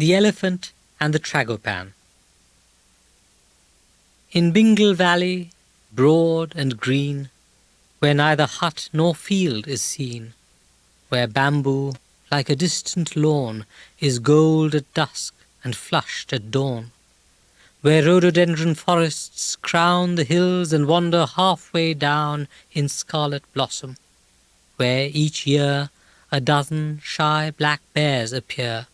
The Elephant and the Tragopan. In Bingle valley, broad and green, where neither hut nor field is seen, where bamboo, like a distant lawn, is gold at dusk and flushed at dawn, where rhododendron forests crown the hills and wander halfway down in scarlet blossom, where each year a dozen shy black bears appear,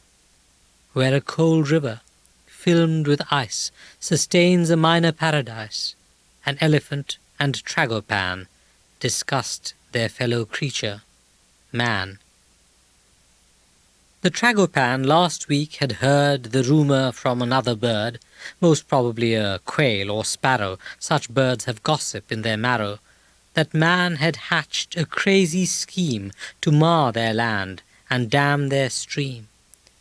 where a cold river, filmed with ice, sustains a minor paradise, an elephant and Tragopan discussed their fellow creature, man. The Tragopan last week had heard the rumour from another bird, most probably a quail or sparrow, such birds have gossip in their marrow, that man had hatched a crazy scheme to mar their land and dam their stream,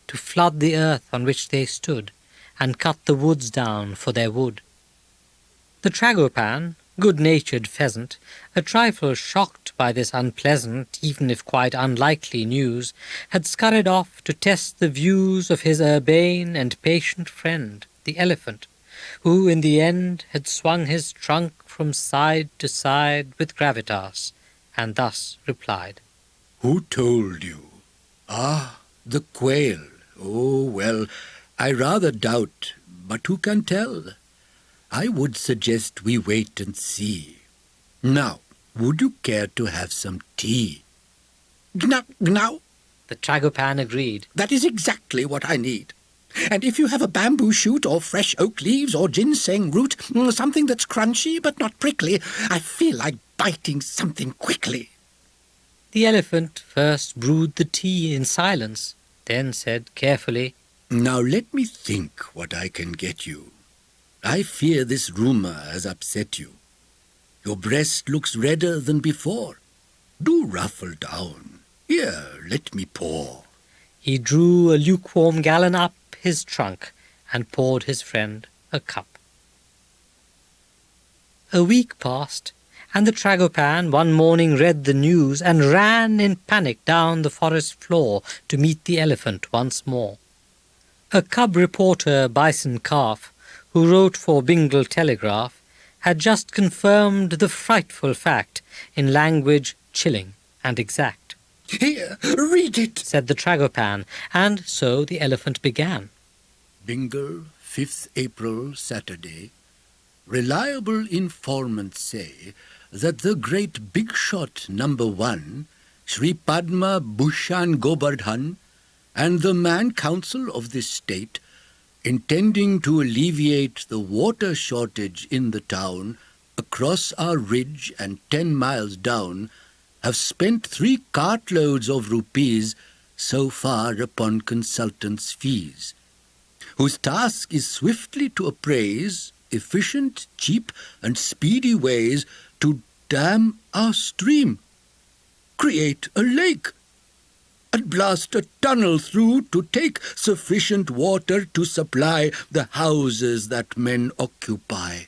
to flood the earth on which they stood, and cut the woods down for their wood. The Tragopan, good-natured pheasant, a trifle shocked by this unpleasant, even if quite unlikely news, had scurried off to test the views of his urbane and patient friend, the elephant, who in the end had swung his trunk from side to side with gravitas, and thus replied. "Who told you? Ah, the quail. Oh, well, I rather doubt, but who can tell? I would suggest we wait and see. Now, would you care to have some tea?" "Gnaw." The Tragopan agreed. "That is exactly what I need. And if you have a bamboo shoot or fresh oak leaves or ginseng root, something that's crunchy but not prickly, I feel like biting something quickly." The elephant first brewed the tea in silence, then said carefully, "Now let me think what I can get you. I fear this rumour has upset you. Your breast looks redder than before. Do ruffle down. Here, let me pour." He drew a lukewarm gallon up his trunk and poured his friend a cup. A week passed, and the Tragopan one morning read the news and ran in panic down the forest floor to meet the elephant once more. A cub reporter, Bison Calf, who wrote for Bingle Telegraph, had just confirmed the frightful fact in language chilling and exact. "Here, read it," said the Tragopan, and so the elephant began. "Bingle, 5th April, Saturday. Reliable informants say that the great big shot number 1, Sri Padma Bhushan Gobardhan, and the Man Council of this state, intending to alleviate the water shortage in the town across our ridge and 10 miles down, have spent 3 cartloads of rupees so far upon consultants' fees, whose task is swiftly to appraise efficient, cheap, and speedy ways to dam our stream, create a lake, and blast a tunnel through to take sufficient water to supply the houses that men occupy.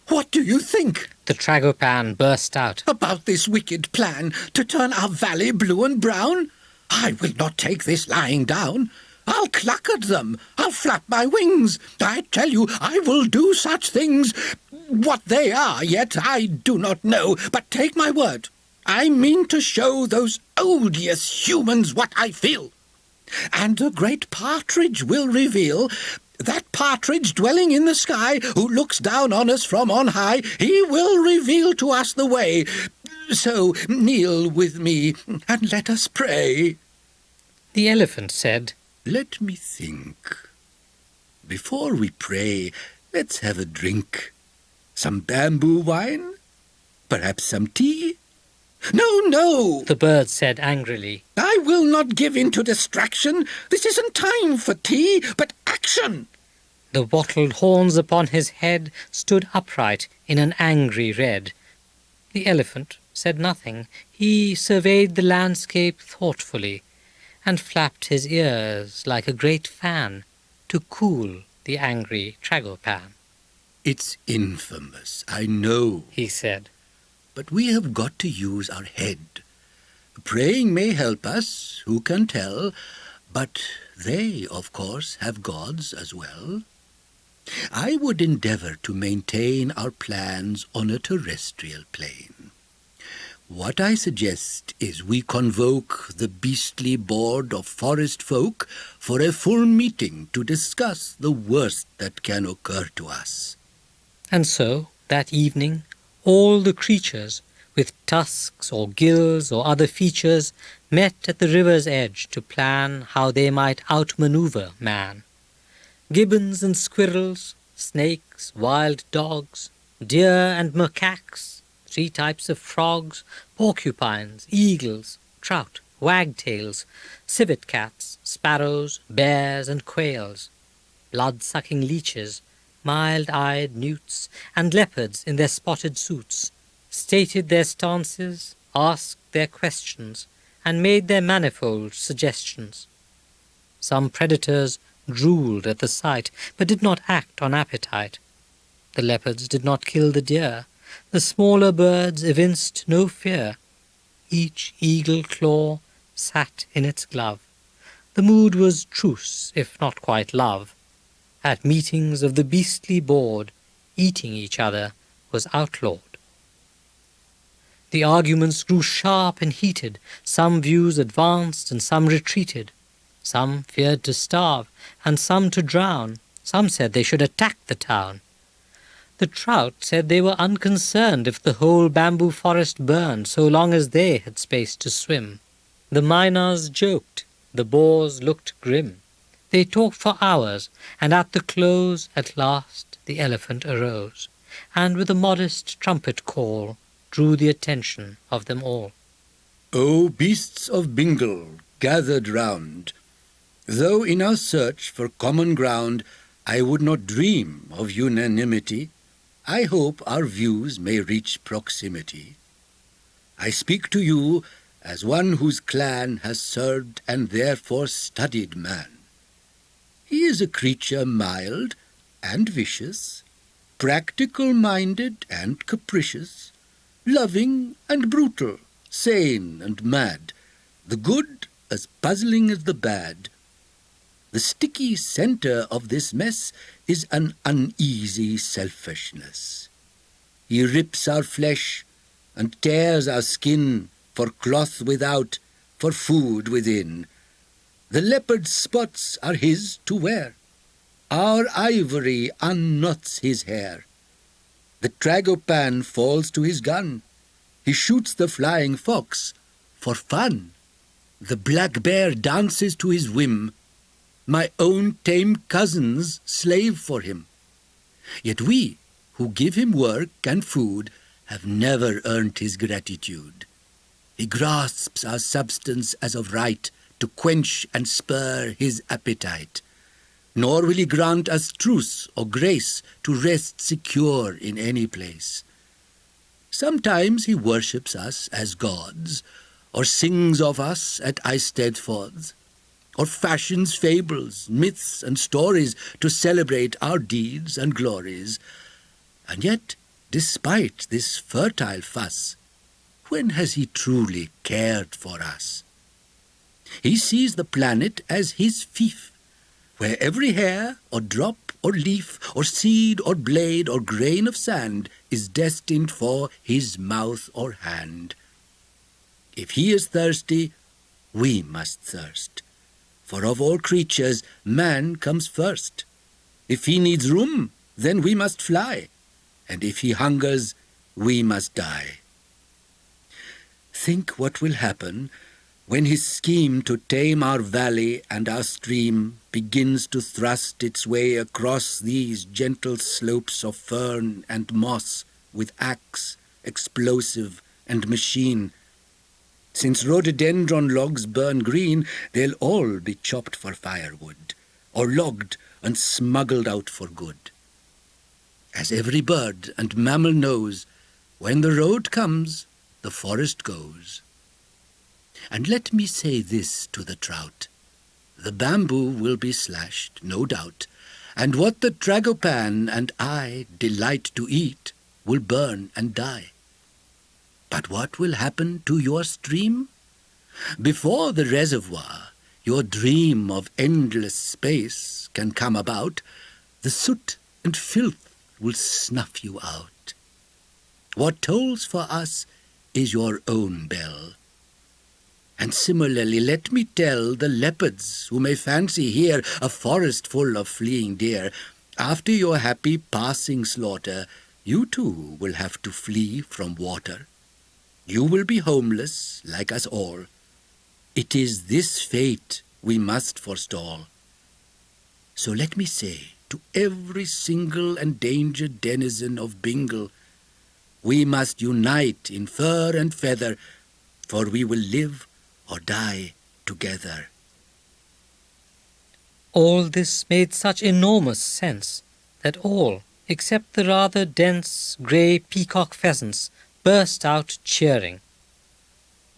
What do you think?" The Tragopan burst out. "About this wicked plan to turn our valley blue and brown? I will not take this lying down. I'll cluck at them. I'll flap my wings. I tell you, I will do such things. What they are yet I do not know, but take my word, I mean to show those odious humans what I feel. And the great partridge will reveal, that partridge dwelling in the sky, who looks down on us from on high, he will reveal to us the way. So kneel with me and let us pray." The elephant said, "Let me think. Before we pray, let's have a drink. Some bamboo wine? Perhaps some tea?" No, the bird said angrily. "I will not give in to distraction. This isn't time for tea, but action." The wattled horns upon his head stood upright in an angry red. The elephant said nothing. He surveyed the landscape thoughtfully, and flapped his ears like a great fan to cool the angry Tragopan. "It's infamous, I know," he said, "but we have got to use our head. Praying may help us, who can tell, But they, of course, have gods as well. I would endeavour to maintain our plans on a terrestrial plane. What I suggest is we convoke the beastly board of forest folk for a full meeting to discuss the worst that can occur to us. And so, that evening, all the creatures, with tusks or gills or other features, met at the river's edge to plan how they might outmaneuver man. Gibbons and squirrels, snakes, wild dogs, deer and macaques, 3 types of frogs, porcupines, eagles, trout, wagtails, civet cats, sparrows, bears and quails, blood-sucking leeches, mild-eyed newts, and leopards in their spotted suits, stated their stances, asked their questions, and made their manifold suggestions. Some predators drooled at the sight, but did not act on appetite. The leopards did not kill the deer. The smaller birds evinced no fear. Each eagle claw sat in its glove. The mood was truce, if not quite love. At meetings of the beastly board, eating each other was outlawed. The arguments grew sharp and heated. Some views advanced and some retreated. Some feared to starve, and some to drown. Some said they should attack the town. The trout said they were unconcerned if the whole bamboo forest burned, so long as they had space to swim. The miners joked, the boars looked grim. They talked for hours, and at the close, at last, the elephant arose, and with a modest trumpet call, drew the attention of them all. O beasts of Bingle, gathered round, though in our search for common ground I would not dream of unanimity, I hope our views may reach proximity. I speak to you as one whose clan has served and therefore studied man. He is a creature mild and vicious, practical-minded and capricious, loving and brutal, sane and mad, the good as puzzling as the bad. The sticky centre of this mess is an uneasy selfishness. He rips our flesh and tears our skin for cloth without, for food within. The leopard's spots are his to wear. Our ivory unknots his hair. The Tragopan falls to his gun. He shoots the flying fox for fun. The black bear dances to his whim. My own tame cousins slave for him. Yet we, who give him work and food, have never earned his gratitude. He grasps our substance as of right to quench and spur his appetite. Nor will he grant us truce or grace to rest secure in any place. Sometimes he worships us as gods, or sings of us at Eisteddfods, or fashions fables, myths, and stories to celebrate our deeds and glories. And yet, despite this fertile fuss, when has he truly cared for us? He sees the planet as his fief, where every hair, or drop, or leaf, or seed, or blade, or grain of sand is destined for his mouth or hand. If he is thirsty, we must thirst. For of all creatures, man comes first. If he needs room, then we must fly, and if he hungers, we must die. Think what will happen when his scheme to tame our valley and our stream begins to thrust its way across these gentle slopes of fern and moss with axe, explosive, and machine. Since rhododendron logs burn green, they'll all be chopped for firewood, or logged and smuggled out for good. As every bird and mammal knows, when the road comes, the forest goes. And let me say this to the trout. The bamboo will be slashed, no doubt, and what the Tragopan and I delight to eat will burn and die. But what will happen to your stream? Before the reservoir, your dream of endless space can come about, the soot and filth will snuff you out. What tolls for us is your own bell. And similarly, let me tell the leopards who may fancy here a forest full of fleeing deer, after your happy passing slaughter, you too will have to flee from water. You will be homeless, like us all. It is this fate we must forestall. So let me say to every single endangered denizen of Bingle, we must unite in fur and feather, for we will live or die together. All this made such enormous sense that all, except the rather dense grey peacock pheasants, burst out cheering.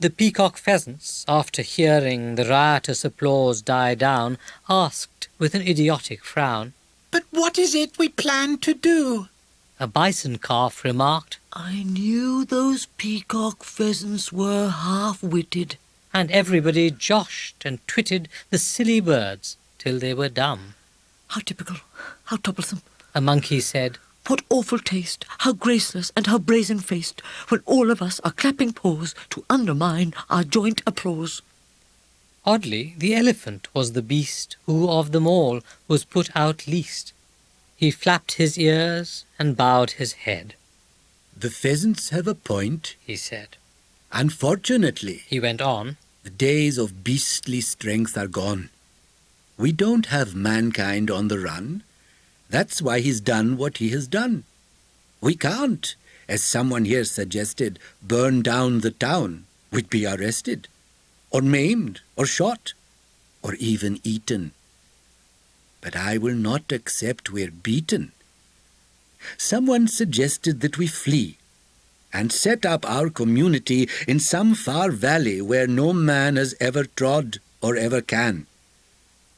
The peacock pheasants, after hearing the riotous applause die down, asked with an idiotic frown, "But what is it we plan to do?" A bison calf remarked, "I knew those peacock pheasants were half-witted." and everybody joshed and twitted the silly birds till they were dumb. "How typical, how troublesome. A monkey said, What awful taste, how graceless and how brazen-faced, when all of us are clapping paws to undermine our joint applause." Oddly, the elephant was the beast who of them all was put out least. He flapped his ears and bowed his head. The pheasants have a point, He said. Unfortunately, He went on, the days of beastly strength are gone. We don't have mankind on the run. That's why he's done what he has done. We can't, as someone here suggested, burn down the town. We'd be arrested, or maimed, or shot, or even eaten. But I will not accept we're beaten. Someone suggested that we flee and set up our community in some far valley where no man has ever trod or ever can.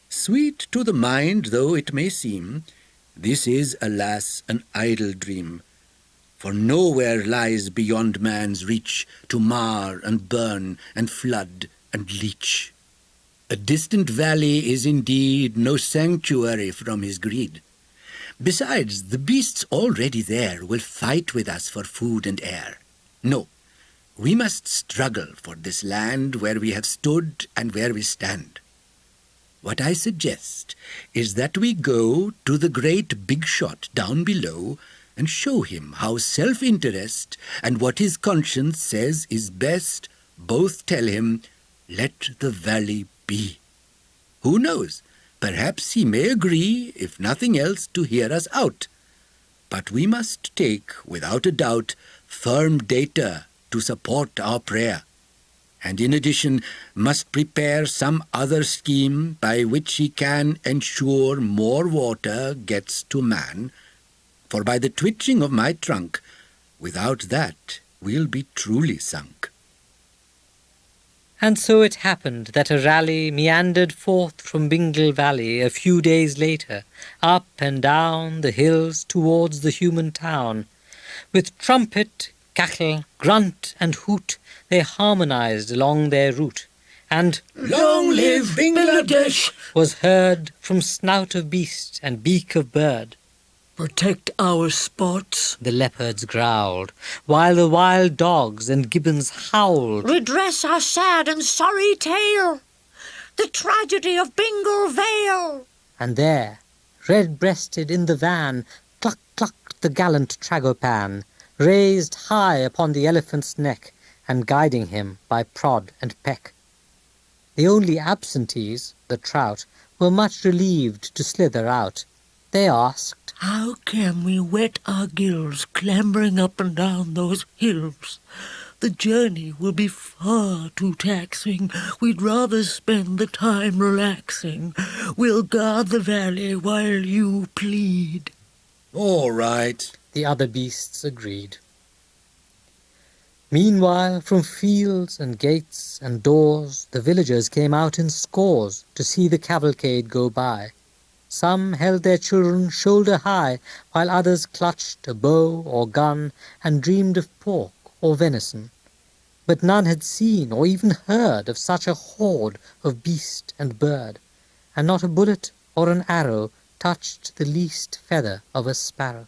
Sweet to the mind though it may seem, this is, alas, an idle dream, for nowhere lies beyond man's reach to mar and burn and flood and leach. A distant valley is indeed no sanctuary from his greed. Besides, the beasts already there will fight with us for food and air. No, we must struggle for this land where we have stood and where we stand. What I suggest is that we go to the great big shot down below and show him how self-interest and what his conscience says is best both tell him, let the valley be. Who knows? Perhaps he may agree, if nothing else, to hear us out. But we must take, without a doubt, firm data to support our prayer, and in addition must prepare some other scheme by which he can ensure more water gets to man, for by the twitching of my trunk, without that we'll be truly sunk. And so it happened that a rally meandered forth from Bingle Valley a few days later, up and down the hills towards the human town. With trumpet, cackle, grunt, and hoot, they harmonized along their route, and "Long live Bangladesh!" was heard from snout of beast and beak of bird. "Protect our spots." The leopards growled, while the wild dogs and gibbons howled. "Redress our sad and sorry tale, the tragedy of Bingle Vale." And there, red-breasted in the van, cluck-clucked the gallant Tragopan, raised high upon the elephant's neck, and guiding him by prod and peck. The only absentees, the trout, were much relieved to slither out. They asked, "How can we wet our gills clambering up and down those hills? The journey will be far too taxing. We'd rather spend the time relaxing. We'll guard the valley while you plead." All right. the other beasts agreed. Meanwhile, from fields and gates and doors, the villagers came out in scores to see the cavalcade go by. Some held their children shoulder high, while others clutched a bow or gun and dreamed of pork or venison. but none had seen or even heard of such a horde of beast and bird, and not a bullet or an arrow touched the least feather of a sparrow.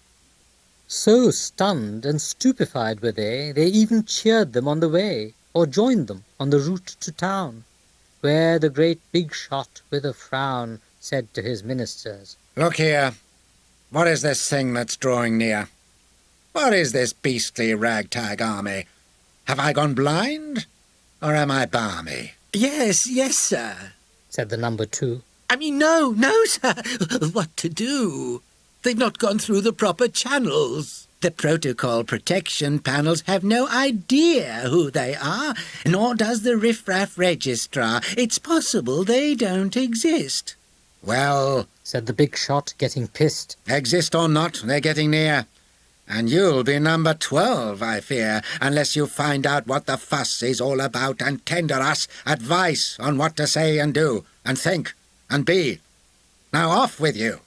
So stunned and stupefied were they even cheered them on the way, or joined them on the route to town, where the great big shot with a frown said to his ministers, "Look here, what is this thing that's drawing near? What is this beastly ragtag army? Have I gone blind, or am I balmy?" Yes, sir. said the number 2. I mean, no, sir. What to do? They've not gone through the proper channels. The protocol protection panels have no idea who they are, nor does the riffraff registrar. It's possible they don't exist. "Well," said the big shot, getting pissed, exist or not, they're getting near. And you'll be number 12, I fear, unless you find out what the fuss is all about and tender us advice on what to say and do, and think, and be. Now off with you.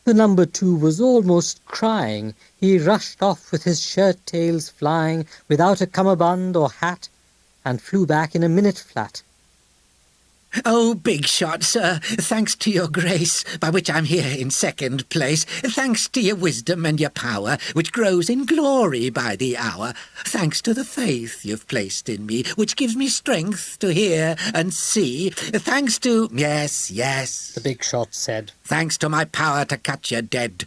The number 2 was almost crying. He rushed off with his shirt-tails flying, without a cummerbund or hat, and flew back in a minute flat. Oh, big shot, sir, thanks to your grace, by which I'm here in second place, thanks to your wisdom and your power, which grows in glory by the hour, thanks to the faith you've placed in me, which gives me strength to hear and see, thanks to... Yes, the big shot said. Thanks to my power to cut you dead.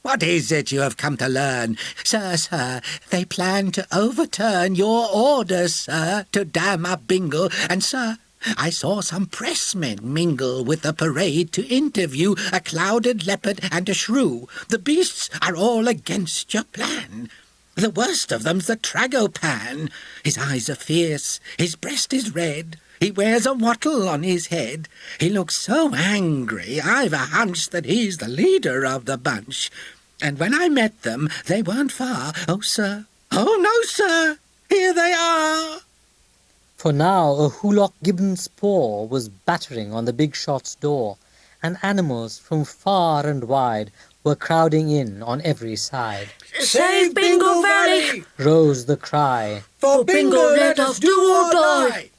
What is it you have come to learn? Sir, they plan to overturn your orders, sir, to dam up Bingle, and, sir, I saw some pressmen mingle with the parade to interview a clouded leopard and a shrew. The beasts are all against your plan. The worst of them's the Tragopan. His eyes are fierce, his breast is red, he wears a wattle on his head. He looks so angry, I've a hunch that he's the leader of the bunch. And when I met them, they weren't far. Oh, sir, oh, no, sir, here they are. For now a Hulock gibbon's paw was battering on the big shot's door, and animals from far and wide were crowding in on every side. Save Bingle Valley! Rose the cry. For Bingle let us do or die!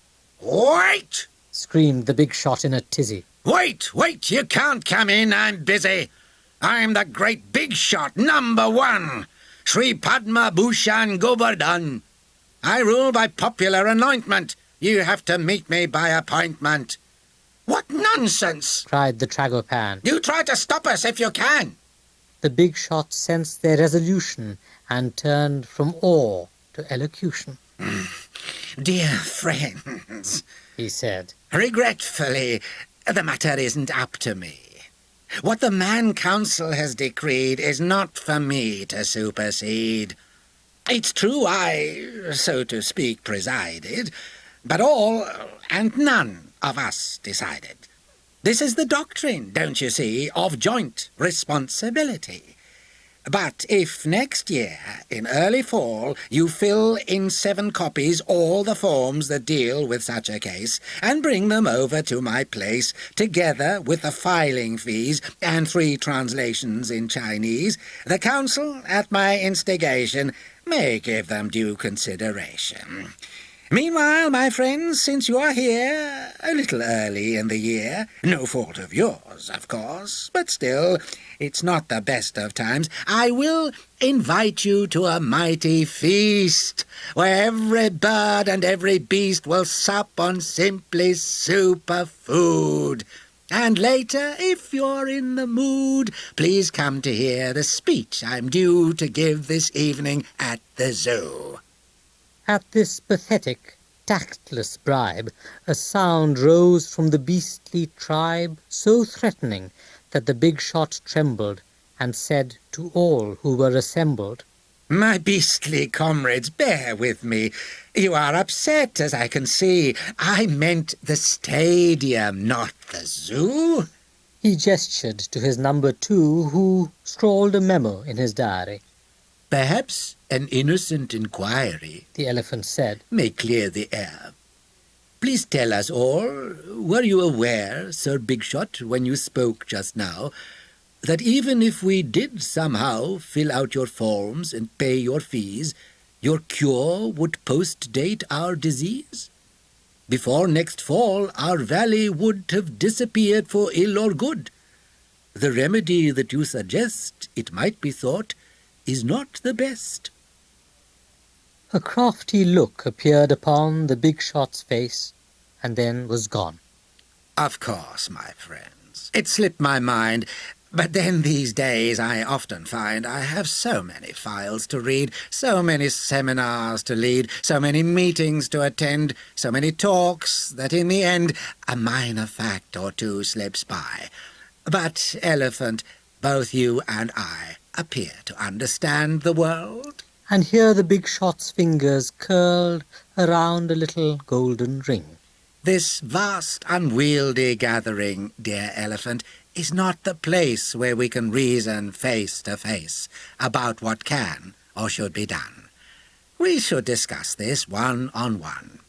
Wait! Screamed the big shot in a tizzy. Wait, you can't come in, I'm busy. I'm the great big shot, number 1, Sri Padma Bhushan Govardhan. I rule by popular anointment. You have to meet me by appointment. What nonsense! Cried the Tragopan. You try to stop us if you can. The big shot sensed their resolution and turned from awe to elocution. Dear friends, he said, regretfully, the matter isn't up to me. What the Man Council has decreed is not for me to supersede. It's true I, so to speak, presided, but all and none of us decided. This is the doctrine, don't you see, of joint responsibility. But if next year, in early fall, you fill in 7 copies all the forms that deal with such a case, and bring them over to my place, together with the filing fees and 3 translations in Chinese, the Council, at my instigation, may give them due consideration. Meanwhile, my friends, since you are here a little early in the year, no fault of yours, of course, but still, it's not the best of times, I will invite you to a mighty feast, where every bird and every beast will sup on simply superfood. And later, if you're in the mood, please come to hear the speech I'm due to give this evening at the zoo. At this pathetic, tactless bribe, a sound rose from the beastly tribe, so threatening that the big shot trembled, and said to all who were assembled, My beastly comrades, bear with me. You are upset, as I can see. I meant the stadium, not the zoo. He gestured to his number 2, who scrawled a memo in his diary. Perhaps an innocent inquiry, the elephant said, may clear the air. Please tell us all, were you aware, Sir Big Shot, when you spoke just now, that even if we did somehow fill out your forms and pay your fees, Your cure would post-date our disease? Before next fall, our valley would have disappeared for ill or good. The remedy that you suggest, it might be thought, is not the best. A crafty look appeared upon the big shot's face, and then was gone. Of course, my friends. It slipped my mind. But then these days I often find I have so many files to read, so many seminars to lead, so many meetings to attend, so many talks, that in the end a minor fact or two slips by. But, Elephant, both you and I appear to understand the world. And here the big shot's fingers curled around a little golden ring. This vast, unwieldy gathering, dear Elephant, is not the place where we can reason face to face about what can or should be done. We should discuss this one-on-one.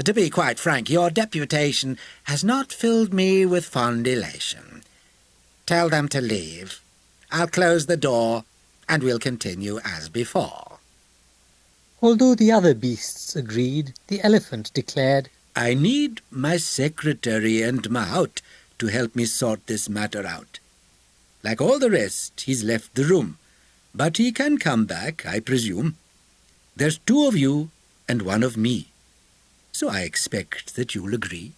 To be quite frank, your deputation has not filled me with fond elation. Tell them to leave. I'll close the door, and we'll continue as before. Although the other beasts agreed, the elephant declared, I need my secretary and Mahout to help me sort this matter out. Like all the rest, he's left the room, but he can come back, I presume. There's 2 of you and 1 of me, so I expect that you'll agree.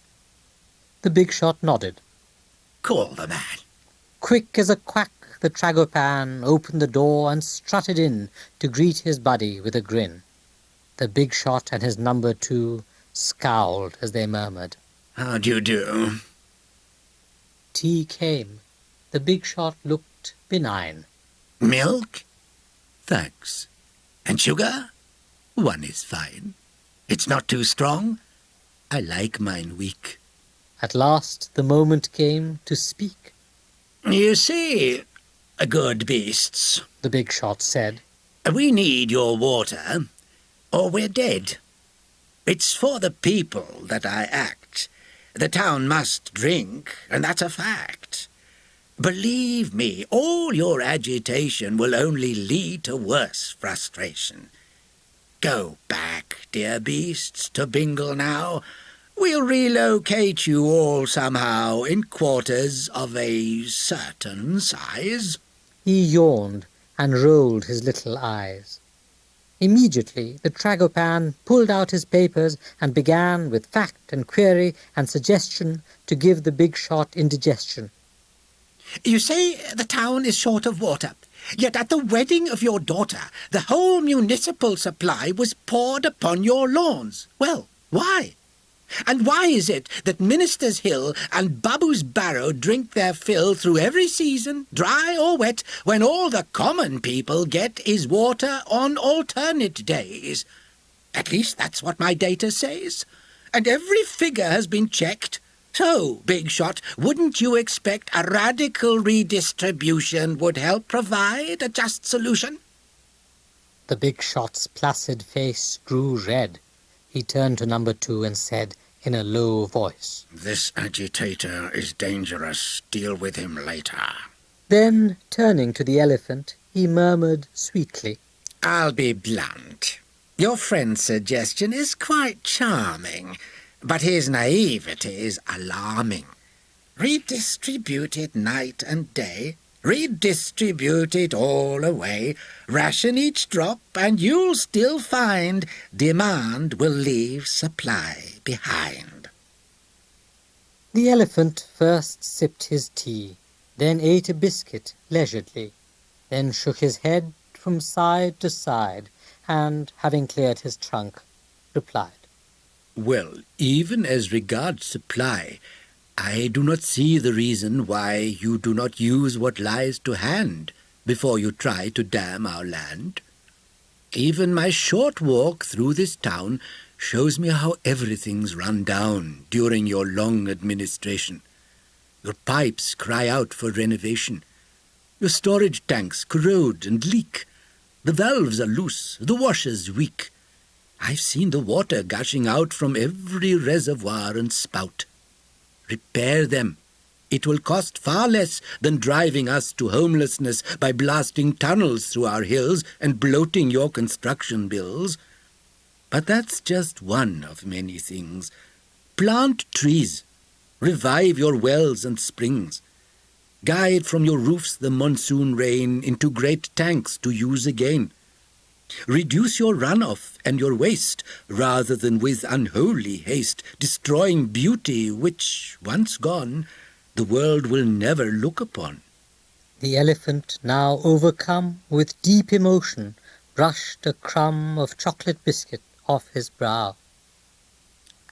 The big shot nodded. Call the man. Quick as a quack, the Tragopan opened the door and strutted in to greet his buddy with a grin. The big shot and his number 2 scowled as they murmured. How do you do? Tea came. The big shot looked benign. Milk? Thanks. And sugar? 1 is fine. It's not too strong? I like mine weak. At last the moment came to speak. You see, good beasts, The big shot said. we need your water, or we're dead. It's for the people that I act. The town must drink, and that's a fact. Believe me, all your agitation will only lead to worse frustration. Go back, dear beasts, to Bingle now. We'll relocate you all somehow in quarters of a certain size. He yawned and rolled his little eyes. Immediately the Tragopan pulled out his papers and began with fact and query and suggestion to give the big shot indigestion. You say the town is short of water, yet at the wedding of your daughter the whole municipal supply was poured upon your lawns. Well, why? And why is it that Minister's Hill and Babu's Barrow drink their fill through every season, dry or wet, when all the common people get is water on alternate days? At least that's what my data says. And every figure has been checked. So, Big Shot, wouldn't you expect a radical redistribution would help provide a just solution? The big shot's placid face grew red. He turned to number 2 and said in a low voice, This agitator is dangerous. Deal with him later. Then, turning to the elephant, he murmured sweetly, I'll be blunt. Your friend's suggestion is quite charming, but his naivety is alarming. Redistribute it night and day. Redistribute it all away. Ration each drop, and you'll still find demand will leave supply behind. The elephant first sipped his tea, then ate a biscuit leisurely, then shook his head from side to side, and, having cleared his trunk, replied, Well, even as regards supply, I do not see the reason why you do not use what lies to hand before you try to dam our land. Even my short walk through this town shows me how everything's run down during your long administration. Your pipes cry out for renovation. Your storage tanks corrode and leak. The valves are loose, the washers weak. I've seen the water gushing out from every reservoir and spout. Repair them It will cost far less than driving us to homelessness by blasting tunnels through our hills and bloating your construction bills. But that's just one of many things. Plant trees. Revive your wells and springs. Guide from your roofs the monsoon rain into great tanks to use again. Reduce your runoff and your waste, rather than with unholy haste destroying beauty which, once gone, the world will never look upon. The elephant, now overcome with deep emotion, brushed a crumb of chocolate biscuit off his brow.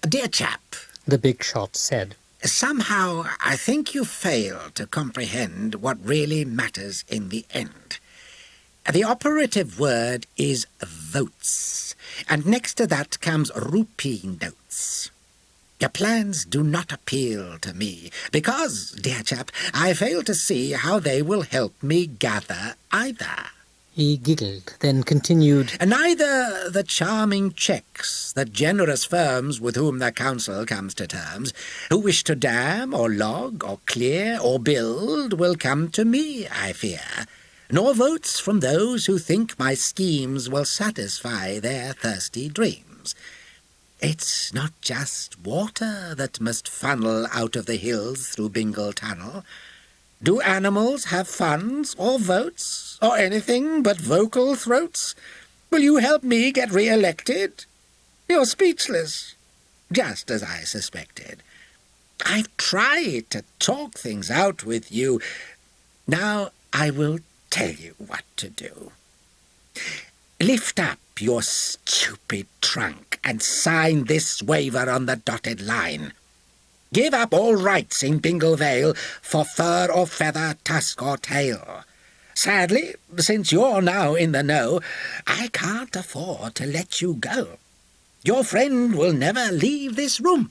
Dear chap, The big shot said. somehow I think you fail to comprehend what really matters in the end. The operative word is votes, and next to that comes rupee notes. Your plans do not appeal to me, because, dear chap, I fail to see how they will help me gather either. He giggled, then continued, Neither the charming cheques that generous firms with whom the council comes to terms, who wish to dam or log or clear or build, will come to me, I fear, nor votes from those who think my schemes will satisfy their thirsty dreams. It's not just water that must funnel out of the hills through Bingle Tunnel. Do animals have funds or votes or anything but vocal throats? Will you help me get re-elected? You're speechless, just as I suspected. I've tried to talk things out with you. Now I will tell you what to do. Lift up your stupid trunk and sign this waiver on the dotted line. Give up all rights in Bingle Vale for fur or feather, tusk or tail. Sadly, since you're now in the know, I can't afford to let you go. Your friend will never leave this room.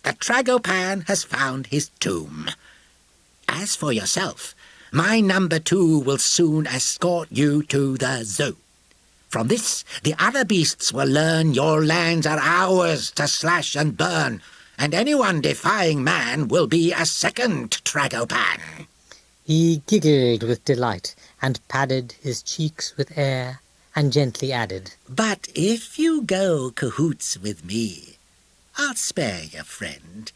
The Tragopan has found his tomb. As for yourself, my number 2 will soon escort you to the zoo. From this, the other beasts will learn your lands are ours to slash and burn, and anyone defying man will be a second Tragopan. He giggled with delight and padded his cheeks with air and gently added, But if you go cahoots with me, I'll spare your friend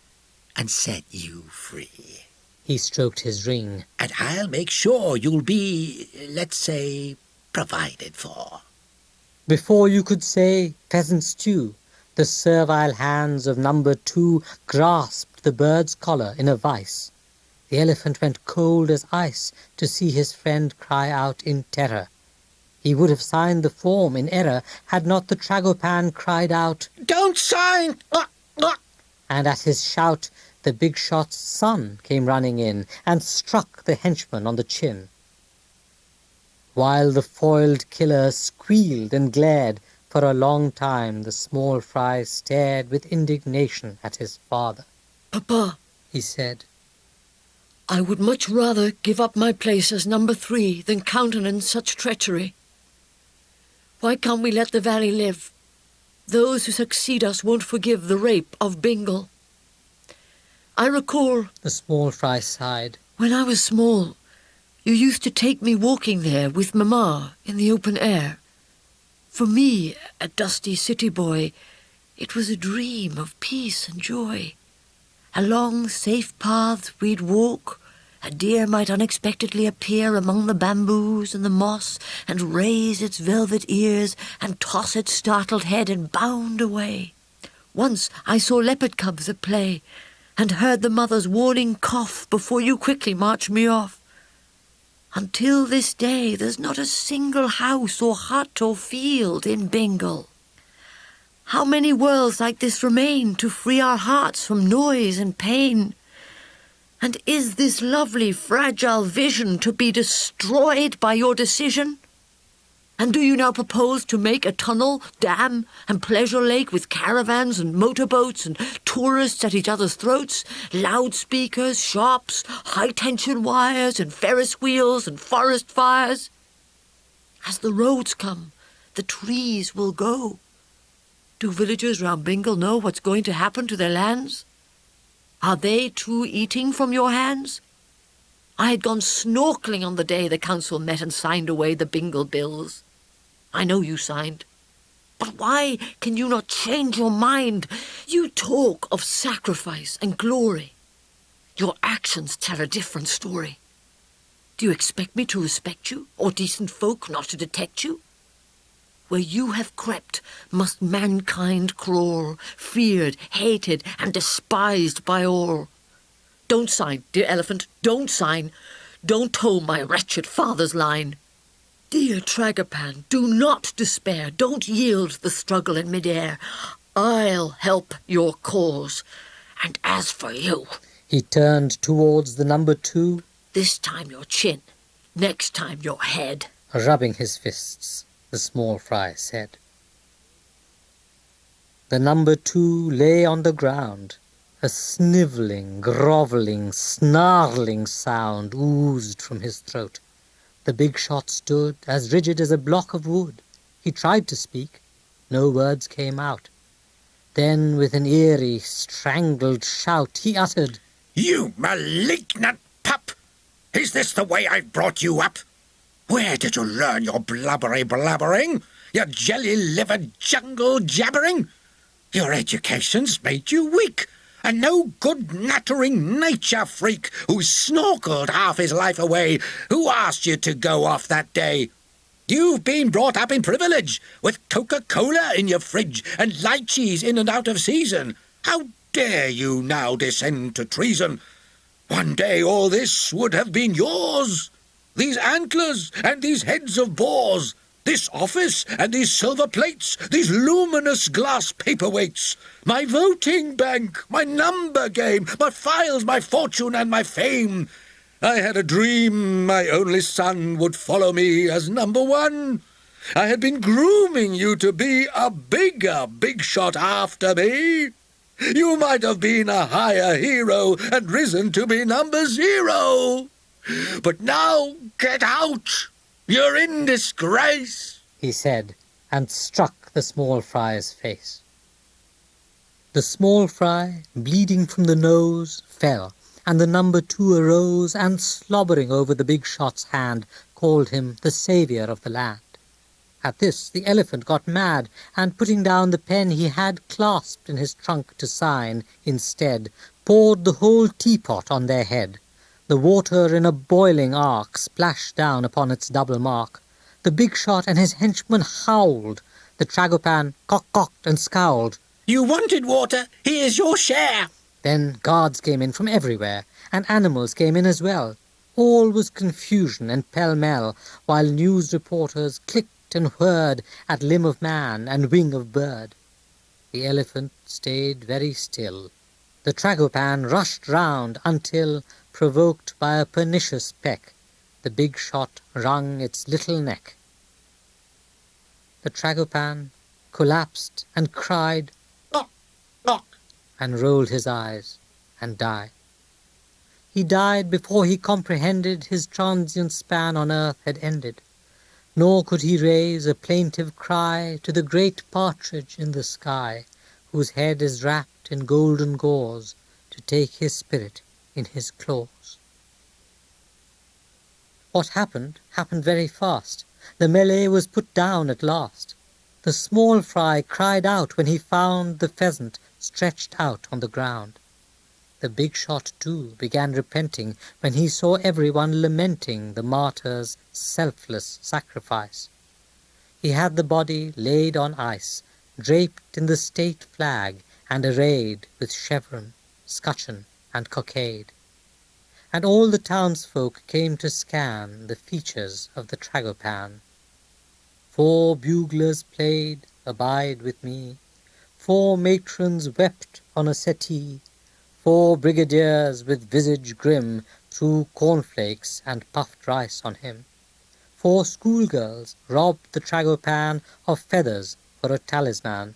and set you free. He stroked his ring. And I'll make sure you'll be, let's say, provided for. Before you could say pheasant stew, the servile hands of number 2 grasped the bird's collar in a vice. The elephant went cold as ice to see his friend cry out in terror. He would have signed the form in error had not the Tragopan cried out, Don't sign! And at his shout the big shot's son came running in and struck the henchman on the chin. While the foiled killer squealed and glared, for a long time the small fry stared with indignation at his father. Papa, He said, I would much rather give up my place as number 3 than countenance such treachery. Why can't we let the valley live? Those who succeed us won't forgive the rape of Bingle. I recall, the small fry sighed, when I was small, you used to take me walking there with Mamma in the open air. For me, a dusty city boy, it was a dream of peace and joy. Along safe paths we'd walk. A deer might unexpectedly appear among the bamboos and the moss and raise its velvet ears and toss its startled head and bound away. Once I saw leopard cubs at play and heard the mother's warning cough before you quickly marched me off. Until this day, there's not a single house or hut or field in Bingle. How many worlds like this remain to free our hearts from noise and pain? And is this lovely, fragile vision to be destroyed by your decision? And do you now propose to make a tunnel, dam, and pleasure lake with caravans and motorboats and tourists at each other's throats, loudspeakers, shops, high-tension wires and Ferris wheels and forest fires? As the roads come, the trees will go. Do villagers round Bingle know what's going to happen to their lands? Are they too eating from your hands? I had gone snorkelling on the day the council met and signed away the Bingle bills. I know you signed. But why can you not change your mind? You talk of sacrifice and glory. Your actions tell a different story. Do you expect me to respect you, or decent folk not to detect you? Where you have crept must mankind crawl, feared, hated, and despised by all. Don't sign, dear elephant, don't sign. Don't toe my wretched father's line. Dear Tragopan, do not despair. Don't yield the struggle in midair. I'll help your cause. And as for you... He turned towards the number 2, this time your chin, next time your head. rubbing his fists, the small fry said. The number 2 lay on the ground. A snivelling, grovelling, snarling sound oozed from his throat. The big shot stood as rigid as a block of wood. He tried to speak. No words came out. Then, with an eerie, strangled shout, he uttered, You malignant pup! Is this the way I've brought you up? Where did you learn your blubbery blabbering? Your jelly-livered jungle jabbering? Your education's made you weak, a no-good nattering nature freak who snorkeled half his life away. Who asked you to go off that day? You've been brought up in privilege, with Coca-Cola in your fridge and lychees in and out of season. How dare you now descend to treason? One day all this would have been yours. These antlers and these heads of boars, this office and these silver plates, these luminous glass paperweights, my voting bank, my number game, my files, my fortune and my fame. I had a dream my only son would follow me as number 1. I had been grooming you to be a bigger big shot after me. You might have been a higher hero and risen to be number 0. But now get out. You're in disgrace, he said, and struck the small fry's face. The small fry, bleeding from the nose, fell, and the number 2 arose and, slobbering over the big shot's hand, called him the saviour of the land. At this the elephant got mad, and putting down the pen he had clasped in his trunk to sign, instead, poured the whole teapot on their head. The water in a boiling arc splashed down upon its double mark. The big shot and his henchmen howled. The Tragopan cocked and scowled. You wanted water, here's your share. Then guards came in from everywhere, and animals came in as well. All was confusion and pell-mell, while news reporters clicked and whirred at limb of man and wing of bird. The elephant stayed very still. The Tragopan rushed round until, provoked by a pernicious peck, the big shot wrung its little neck. The Tragopan collapsed and cried, Knock, knock. and rolled his eyes and died. He died before he comprehended his transient span on earth had ended, nor could he raise a plaintive cry to the great partridge in the sky, whose head is wrapped in golden gauze, to take his spirit in his claws. What happened very fast. The melee was put down at last. The small fry cried out when he found the pheasant stretched out on the ground. The big shot, too, began repenting when he saw everyone lamenting the martyr's selfless sacrifice. He had the body laid on ice, draped in the state flag and arrayed with chevron, scutcheon, and cockade. And all the townsfolk came to scan the features of the Tragopan. 4 buglers played Abide With Me, 4 matrons wept on a settee, 4 brigadiers with visage grim threw cornflakes and puffed rice on him. 4 schoolgirls robbed the Tragopan of feathers for a talisman,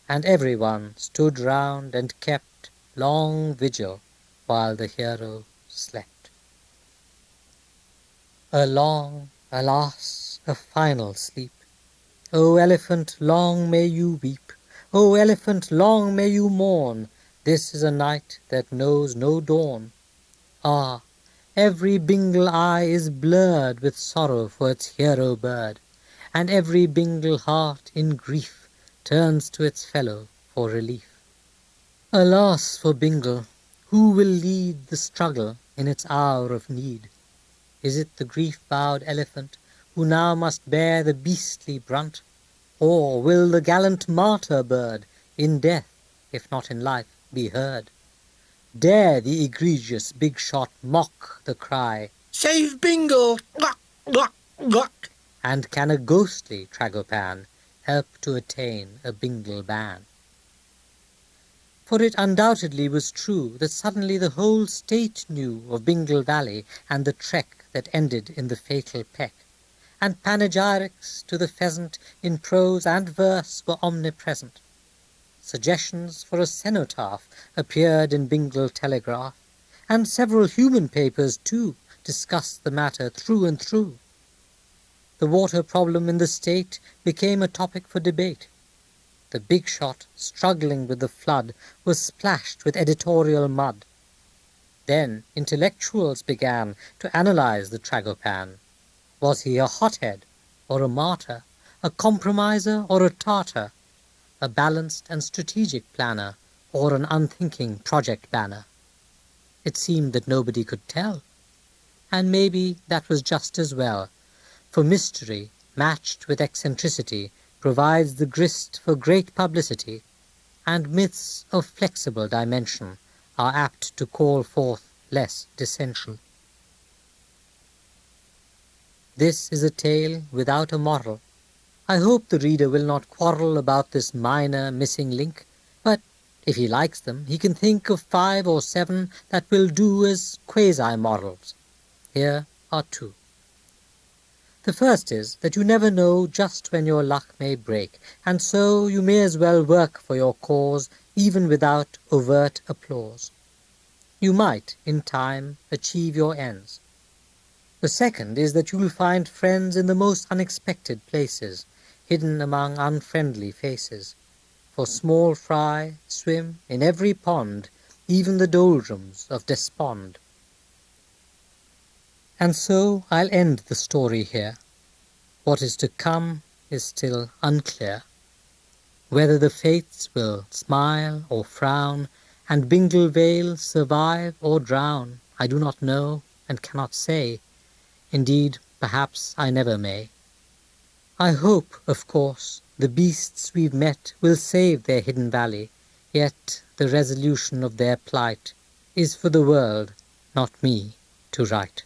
and everyone stood round and kept long vigil while the hero slept. A long, alas, a final sleep. O elephant, long may you weep. O elephant, long may you mourn. This is a night that knows no dawn. Ah, every Bingle eye is blurred with sorrow for its hero bird, and every Bingle heart in grief turns to its fellow for relief. Alas for Bingle, who will lead the struggle in its hour of need? Is it the grief-bowed elephant who now must bear the beastly brunt? Or will the gallant martyr bird in death, if not in life, be heard? Dare the egregious big shot mock the cry, Save Bingle! Lock, lock, lock! and can a ghostly Tragopan help to attain a Bingle ban? For it undoubtedly was true that suddenly the whole state knew of Bingle Valley and the trek that ended in the fatal peck, and panegyrics to the pheasant in prose and verse were omnipresent. Suggestions for a cenotaph appeared in Bingle Telegraph, and several human papers, too, discussed the matter through and through. The water problem in the state became a topic for debate. The big shot, struggling with the flood, was splashed with editorial mud. Then intellectuals began to analyze the Tragopan. Was he a hothead or a martyr, a compromiser or a tartar, a balanced and strategic planner or an unthinking project banner? It seemed that nobody could tell. And maybe that was just as well, for mystery, matched with eccentricity, provides the grist for great publicity, and myths of flexible dimension are apt to call forth less dissension. This is a tale without a moral. I hope the reader will not quarrel about this minor missing link, but if he likes them, he can think of 5 or 7 that will do as quasi-morals. Here are 2. The first is that you never know just when your luck may break, and so you may as well work for your cause even without overt applause. You might, in time, achieve your ends. The second is that you will find friends in the most unexpected places, hidden among unfriendly faces. For small fry swim in every pond, even the doldrums of despond. And so I'll end the story here. What is to come is still unclear. Whether the fates will smile or frown, and Bingle Vale survive or drown, I do not know and cannot say. Indeed, perhaps I never may. I hope, of course, the beasts we've met will save their hidden valley, yet the resolution of their plight is for the world, not me, to write.